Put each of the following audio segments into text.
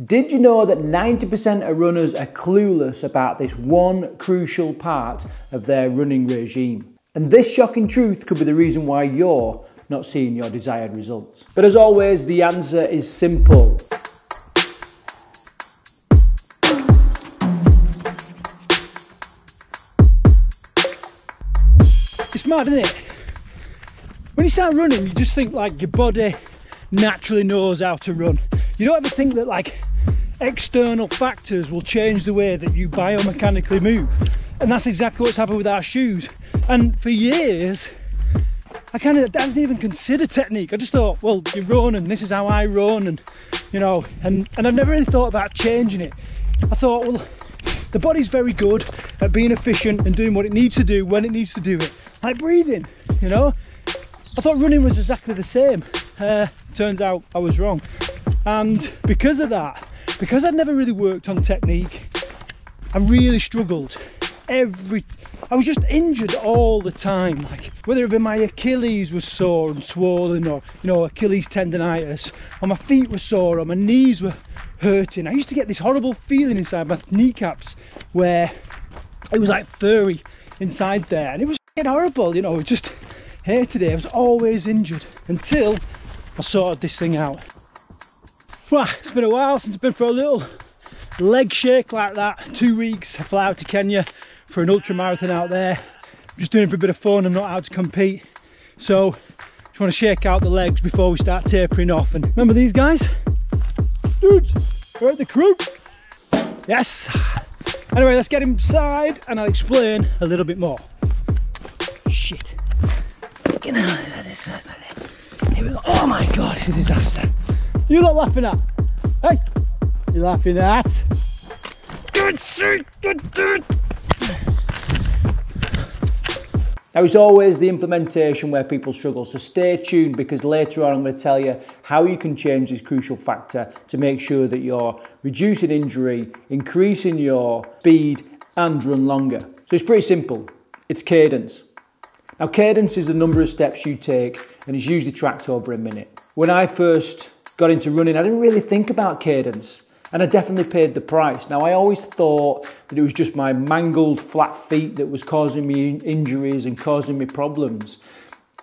Did you know that 90% of runners are clueless about this one crucial part of their running regime? And this shocking truth could be the reason why you're not seeing your desired results. But as always, the answer is simple. It's mad, isn't it? When you start running, you just think like your body naturally knows how to run. You don't ever think that like external factors will change the way that you biomechanically move. And that's exactly what's happened with our shoes. And for years, I didn't even consider technique. I just thought, well, you run and this is how I run, and you know, and I've never really thought about changing it. I thought, well, the body's very good at being efficient and doing what it needs to do when it needs to do it. Like breathing, you know? I thought running was exactly the same. Turns out I was wrong. And because of that, because I'd never really worked on technique, I really struggled. I was just injured all the time. Like whether it be my Achilles was sore and swollen, or you know, Achilles tendonitis, or my feet were sore, or my knees were hurting. I used to get this horrible feeling inside my kneecaps where it was like furry inside there, and it was horrible, you know. It just hated it. I was always injured until I sorted this thing out. Well, it's been a while since I've been for a little leg shake like that. 2 weeks. I fly out to Kenya for an ultra marathon out there. I'm just doing it for a bit of fun. I'm not out to compete, so just want to shake out the legs before we start tapering off. And remember these guys? Dudes, we're at the crew. Yes. Anyway, let's get inside and I'll explain a little bit more. Shit. Here we go. Oh my god, it's a disaster. You lot laughing at? Hey, you laughing at? Good shit, good shit. Now it's always the implementation where people struggle, so stay tuned, because later on I'm going to tell you how you can change this crucial factor to make sure that you're reducing injury, increasing your speed and run longer. So it's pretty simple. It's cadence. Now cadence is the number of steps you take, and it's usually tracked over a minute. When I first got into running, I didn't really think about cadence, and I definitely paid the price. Now I always thought that it was just my mangled flat feet that was causing me injuries and causing me problems.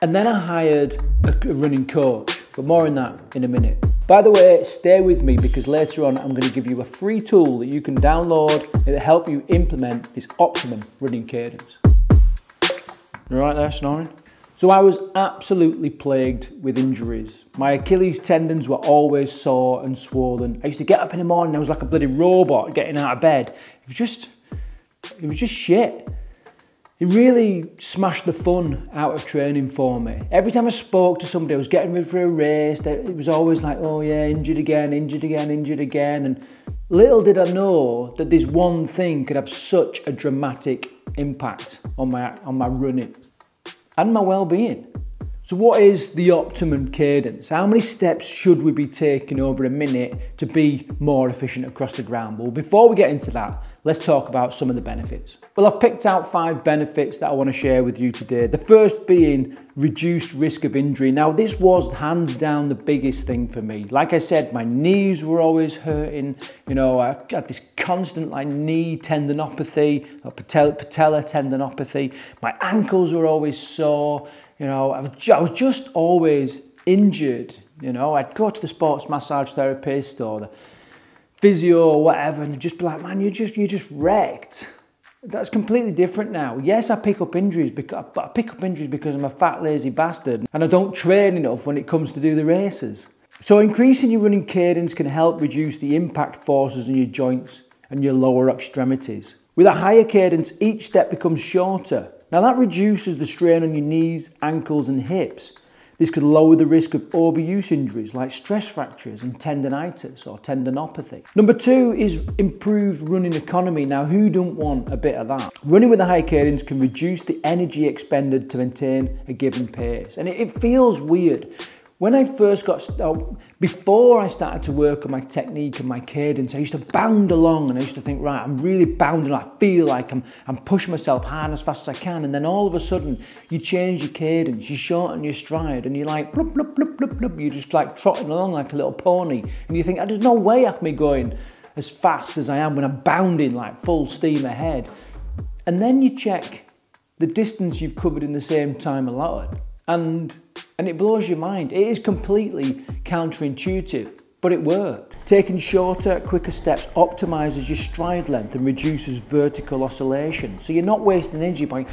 And then I hired a running coach, but more on that in a minute. By the way, stay with me, because later on I'm going to give you a free tool that you can download and it'll help you implement this optimum running cadence. You right there, snoring? So I was absolutely plagued with injuries. My Achilles tendons were always sore and swollen. I used to get up in the morning, I was like a bloody robot getting out of bed. It was just shit. It really smashed the fun out of training for me. Every time I spoke to somebody, I was getting ready for a race, it was always like, oh yeah, injured again, injured again, injured again. And little did I know that this one thing could have such a dramatic impact on my running and my well-being. So what is the optimum cadence? How many steps should we be taking over a minute to be more efficient across the ground? Well, before we get into that, let's talk about some of the benefits. Well, I've picked out 5 benefits that I want to share with you today. The first being reduced risk of injury. Now, this was hands down the biggest thing for me. Like I said, my knees were always hurting. You know, I got this constant like knee tendinopathy, or patella tendinopathy. My ankles were always sore. You know, I was just always injured. You know, I'd go to the sports massage therapist or the physio or whatever, and they'd just be like, man, you're just wrecked. That's completely different now. Yes, I pick up injuries, but I pick up injuries because I'm a fat, lazy bastard and I don't train enough when it comes to do the races. So increasing your running cadence can help reduce the impact forces on your joints and your lower extremities. With a higher cadence, each step becomes shorter. Now that reduces the strain on your knees, ankles and hips. This could lower the risk of overuse injuries like stress fractures and tendonitis or tendinopathy. Number 2 is improved running economy. Now, who don't want a bit of that? Running with a high cadence can reduce the energy expended to maintain a given pace. And it feels weird. When I first before I started to work on my technique and my cadence, I used to bound along and I used to think, right, I'm really bounding. I feel like I'm pushing myself hard and as fast as I can. And then all of a sudden, you change your cadence, you shorten your stride, and you're like, blup, blup, blup, blup, blup. You're just like trotting along like a little pony. And you think, there's no way I can be going as fast as I am when I'm bounding like full steam ahead. And then you check the distance you've covered in the same time allotted. And it blows your mind. It is completely counterintuitive, but it worked. Taking shorter, quicker steps optimizes your stride length and reduces vertical oscillation. So you're not wasting energy by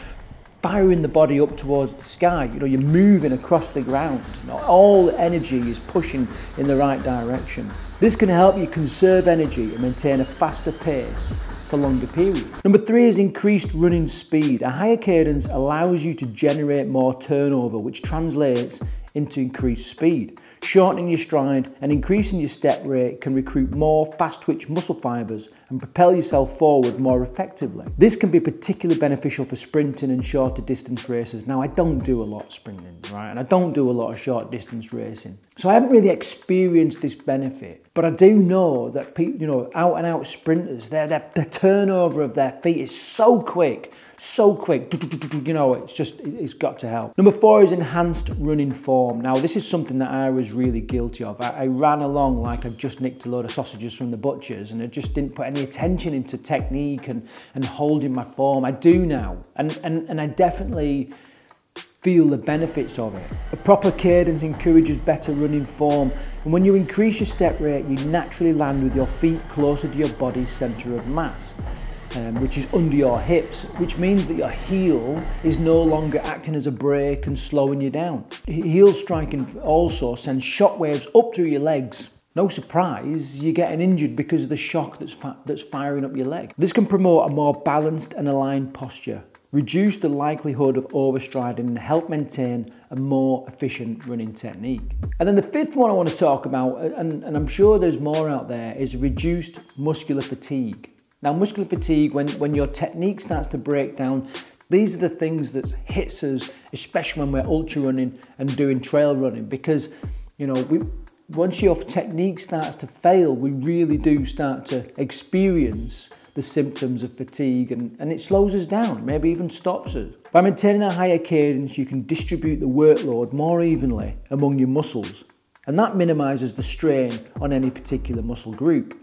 firing the body up towards the sky. You know, you're moving across the ground. You know, all the energy is pushing in the right direction. This can help you conserve energy and maintain a faster pace for longer periods. Number 3 is increased running speed. A higher cadence allows you to generate more turnover, which translates into increased speed. Shortening your stride and increasing your step rate can recruit more fast-twitch muscle fibers and propel yourself forward more effectively. This can be particularly beneficial for sprinting and shorter distance races. Now, I don't do a lot of sprinting, right? And I don't do a lot of short distance racing. So I haven't really experienced this benefit, but I do know that people, you know, out and out sprinters, the turnover of their feet is so quick, you know, it's got to help. Number 4 is enhanced running form. Now, this is something that I was really guilty of. I ran along like I'd just nicked a load of sausages from the butcher's, and I just didn't put any attention into technique and holding my form. I do now, and I definitely feel the benefits of it. A proper cadence encourages better running form, and when you increase your step rate, you naturally land with your feet closer to your body's centre of mass. Which is under your hips, which means that your heel is no longer acting as a brake and slowing you down. Heel striking also sends shock waves up through your legs. No surprise, you're getting injured because of the shock that's firing up your leg. This can promote a more balanced and aligned posture, reduce the likelihood of overstriding, and help maintain a more efficient running technique. And then the 5th one I want to talk about, and I'm sure there's more out there, is reduced muscular fatigue. Now, muscular fatigue, when your technique starts to break down, these are the things that hits us, especially when we're ultra running and doing trail running, because, you know, once your technique starts to fail, we really do start to experience the symptoms of fatigue, and it slows us down, maybe even stops us. By maintaining a higher cadence, you can distribute the workload more evenly among your muscles, and that minimises the strain on any particular muscle group.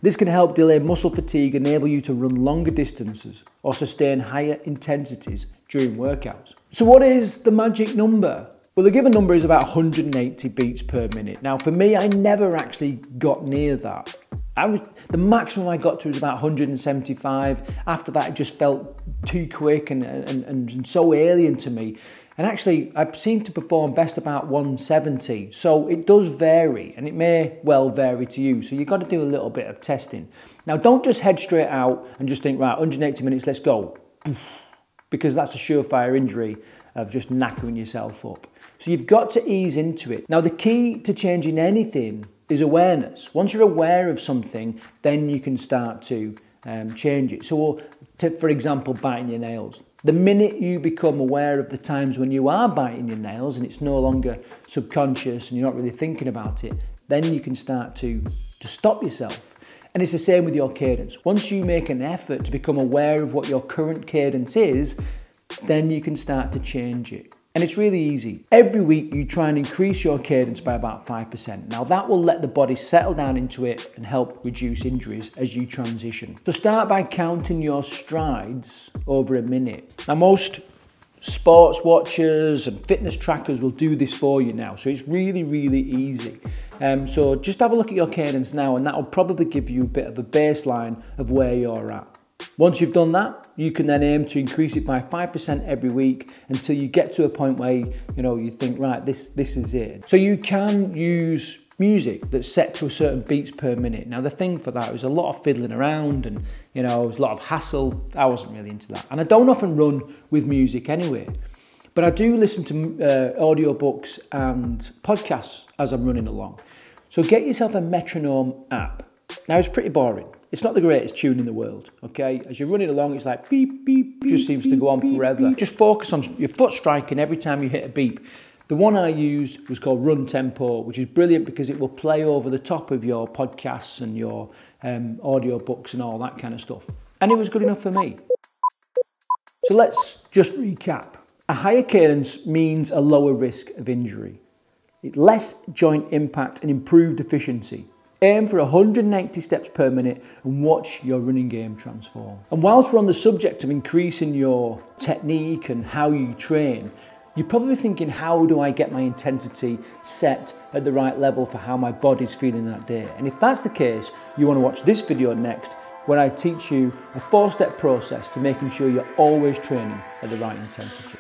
This can help delay muscle fatigue, enable you to run longer distances or sustain higher intensities during workouts. So what is the magic number? Well, the given number is about 180 beats per minute. Now, for me, I never actually got near that. The maximum I got to was about 175. After that, it just felt too quick and so alien to me. And actually, I seem to perform best about 170. So it does vary, and it may well vary to you. So you've got to do a little bit of testing. Now, don't just head straight out and just think, right, 180 minutes, let's go. Because that's a surefire injury of just knackering yourself up. So you've got to ease into it. Now, the key to changing anything is awareness. Once you're aware of something, then you can start to change it. So, for example, biting your nails. The minute you become aware of the times when you are biting your nails and it's no longer subconscious and you're not really thinking about it, then you can start to stop yourself. And it's the same with your cadence. Once you make an effort to become aware of what your current cadence is, then you can start to change it. And it's really easy. Every week you try and increase your cadence by about 5%. Now that will let the body settle down into it and help reduce injuries as you transition. So start by counting your strides over a minute. Now most sports watchers and fitness trackers will do this for you now. So it's really, really easy. So just have a look at your cadence now, and that will probably give you a bit of a baseline of where you're at. Once you've done that, you can then aim to increase it by 5% every week until you get to a point where you think, right, this is it. So you can use music that's set to a certain beats per minute. Now the thing for that is a lot of fiddling around, and it was a lot of hassle. I wasn't really into that, and I don't often run with music anyway. But I do listen to audiobooks and podcasts as I'm running along. So get yourself a metronome app. Now it's pretty boring. It's not the greatest tune in the world, okay? As you're running along, it's like beep, beep, beep, just seems to go on forever. Just focus on your foot striking every time you hit a beep. The one I used was called Run Tempo, which is brilliant because it will play over the top of your podcasts and your audio books and all that kind of stuff. And it was good enough for me. So let's just recap. A higher cadence means a lower risk of injury. It's less joint impact and improved efficiency. Aim for 180 steps per minute and watch your running game transform. And whilst we're on the subject of increasing your technique and how you train, you're probably thinking, how do I get my intensity set at the right level for how my body's feeling that day? And if that's the case, you want to watch this video next, where I teach you a 4-step process to making sure you're always training at the right intensity.